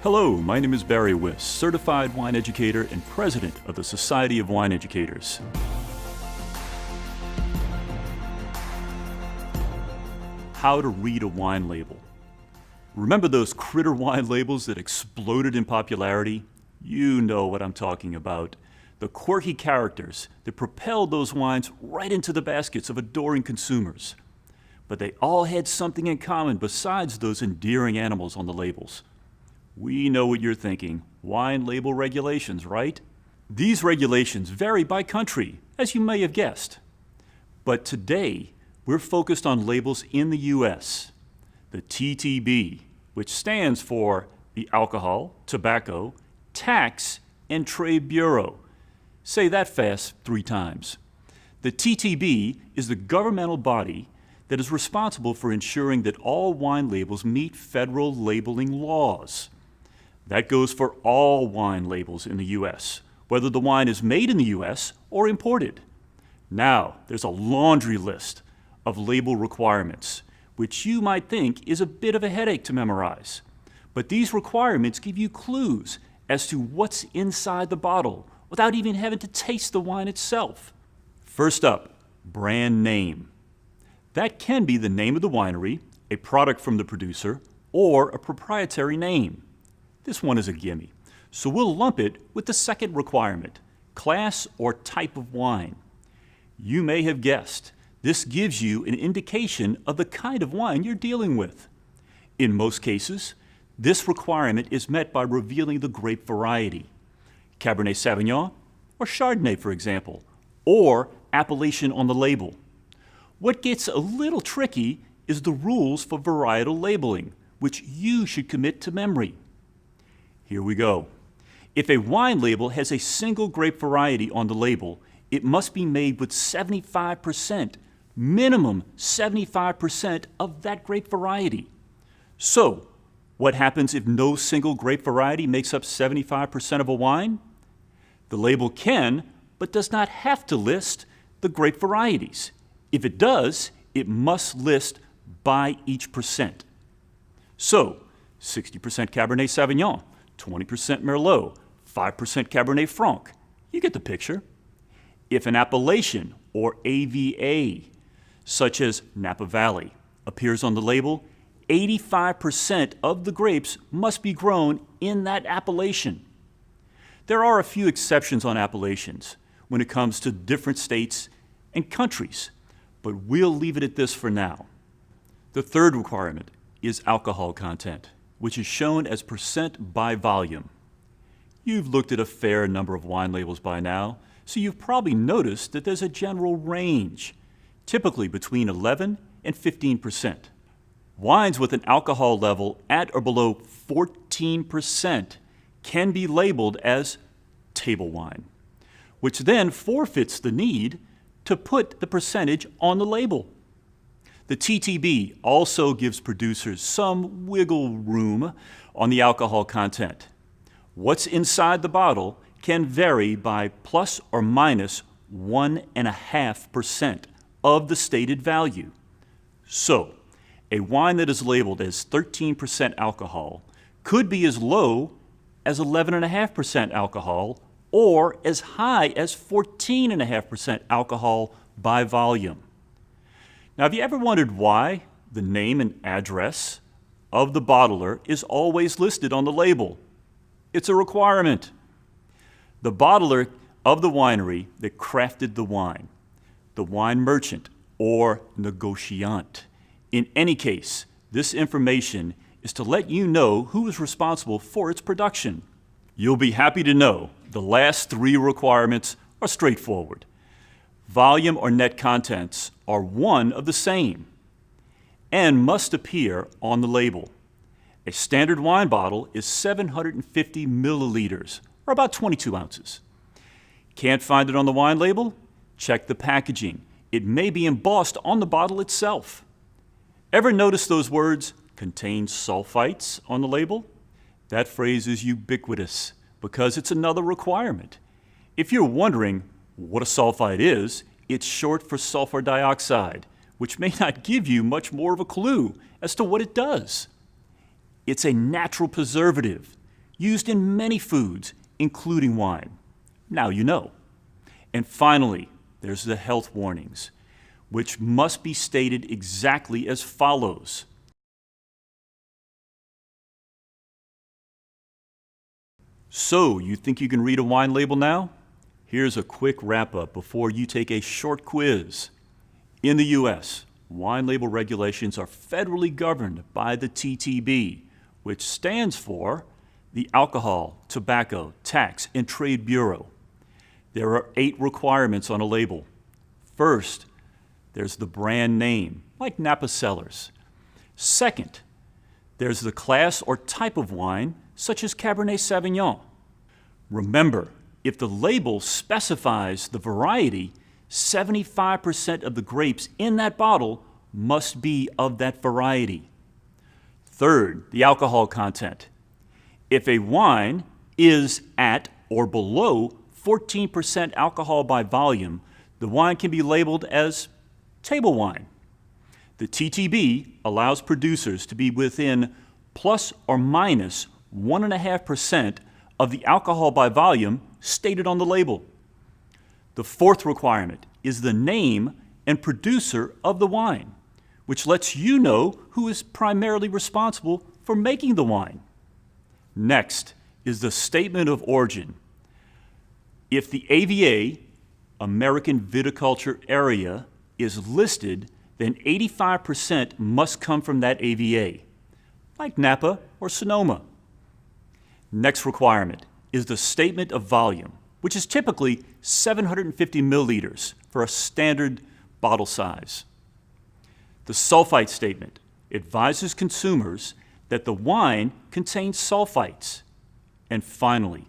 Hello, my name is Barry Wiss, certified wine educator and president of the Society of Wine Educators. How to read a wine label. Remember those critter wine labels that exploded in popularity? You know what I'm talking about. The quirky characters that propelled those wines right into the baskets of adoring consumers. But they all had something in common besides those endearing animals on the labels. We know what you're thinking. Wine label regulations, right? These regulations vary by country, as you may have guessed. But today, we're focused on labels in the U.S. The TTB, which stands for the Alcohol, Tobacco, Tax, and Trade Bureau. Say that fast 3 times. The TTB is the governmental body that is responsible for ensuring that all wine labels meet federal labeling laws. That goes for all wine labels in the U.S., whether the wine is made in the U.S. or imported. Now, there's a laundry list of label requirements, which you might think is a bit of a headache to memorize. But these requirements give you clues as to what's inside the bottle without even having to taste the wine itself. First up, brand name. That can be the name of the winery, a product from the producer, or a proprietary name. This one is a gimme, so we'll lump it with the second requirement, class or type of wine. You may have guessed, this gives you an indication of the kind of wine you're dealing with. In most cases, this requirement is met by revealing the grape variety, Cabernet Sauvignon or Chardonnay, for example, or appellation on the label. What gets a little tricky is the rules for varietal labeling, which you should commit to memory. Here we go. If a wine label has a single grape variety on the label, it must be made with 75%, minimum 75% of that grape variety. So, what happens if no single grape variety makes up 75% of a wine? The label can, but does not have to list the grape varieties. If it does, it must list by each percent. So, 60% Cabernet Sauvignon, 20% Merlot, 5% Cabernet Franc. You get the picture. If an appellation or AVA, such as Napa Valley, appears on the label, 85% of the grapes must be grown in that appellation. There are a few exceptions on appellations when it comes to different states and countries, but we'll leave it at this for now. The third requirement is alcohol content, which is shown as percent by volume. You've looked at a fair number of wine labels by now, so you've probably noticed that there's a general range, typically between 11 and 15%. Wines with an alcohol level at or below 14% can be labeled as table wine, which then forfeits the need to put the percentage on the label. The TTB also gives producers some wiggle room on the alcohol content. What's inside the bottle can vary by plus or minus 1.5% of the stated value. So, a wine that is labeled as 13% alcohol could be as low as 11.5% alcohol or as high as 14.5% alcohol by volume. Now, have you ever wondered why the name and address of the bottler is always listed on the label? It's a requirement. The bottler of the winery that crafted the wine merchant or negociant. In any case, this information is to let you know who is responsible for its production. You'll be happy to know the last 3 requirements are straightforward. Volume or net contents are one of the same and must appear on the label. A standard wine bottle is 750 milliliters, or about 22 ounces. Can't find it on the wine label? Check the packaging. It may be embossed on the bottle itself. Ever notice those words, "contain sulfites," on the label? That phrase is ubiquitous because it's another requirement. If you're wondering what a sulfite is, it's short for sulfur dioxide, which may not give you much more of a clue as to what it does. It's a natural preservative used in many foods, including wine. Now you know. And finally, there's the health warnings, which must be stated exactly as follows. So, you think you can read a wine label now? Here's a quick wrap-up before you take a short quiz. In the U.S., wine label regulations are federally governed by the TTB, which stands for the Alcohol, Tobacco, Tax, and Trade Bureau. There are 8 requirements on a label. First, there's the brand name, like Napa Cellars. Second, there's the class or type of wine, such as Cabernet Sauvignon. Remember, if the label specifies the variety, 75% of the grapes in that bottle must be of that variety. Third, the alcohol content. If a wine is at or below 14% alcohol by volume, the wine can be labeled as table wine. The TTB allows producers to be within plus or minus 1.5% of the alcohol by volume stated on the label. The fourth requirement is the name and producer of the wine, which lets you know who is primarily responsible for making the wine. Next is the statement of origin. If the AVA, American Viticulture Area, is listed, then 85% must come from that AVA, like Napa or Sonoma. Next requirement is the statement of volume, which is typically 750 milliliters for a standard bottle size. The sulfite statement advises consumers that the wine contains sulfites. And finally,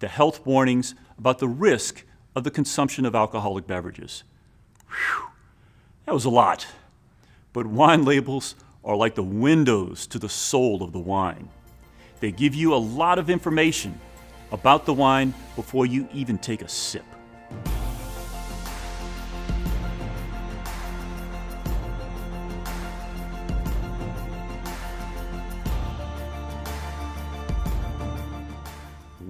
the health warnings about the risk of the consumption of alcoholic beverages. Whew, that was a lot. But wine labels are like the windows to the soul of the wine. They give you a lot of information about the wine before you even take a sip.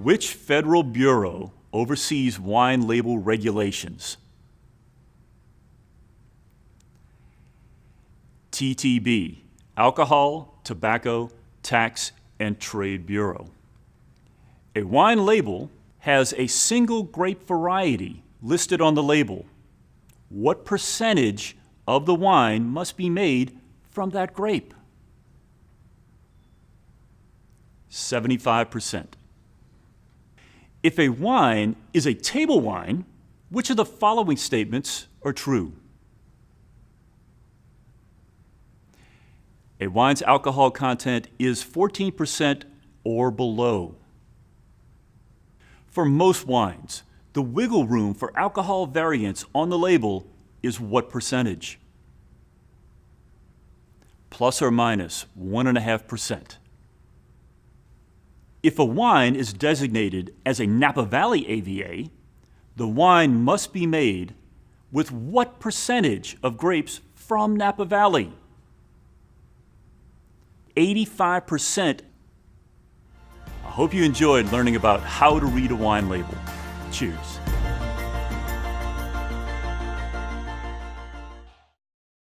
Which federal bureau oversees wine label regulations? TTB, Alcohol, Tobacco, Tax, and Trade Bureau. A wine label has a single grape variety listed on the label. What percentage of the wine must be made from that grape? 75%. If a wine is a table wine, which of the following statements are true? A wine's alcohol content is 14% or below. For most wines, the wiggle room for alcohol variance on the label is what percentage? Plus or minus 1.5%. If a wine is designated as a Napa Valley AVA, the wine must be made with what percentage of grapes from Napa Valley? 85%. I hope you enjoyed learning about how to read a wine label. Cheers.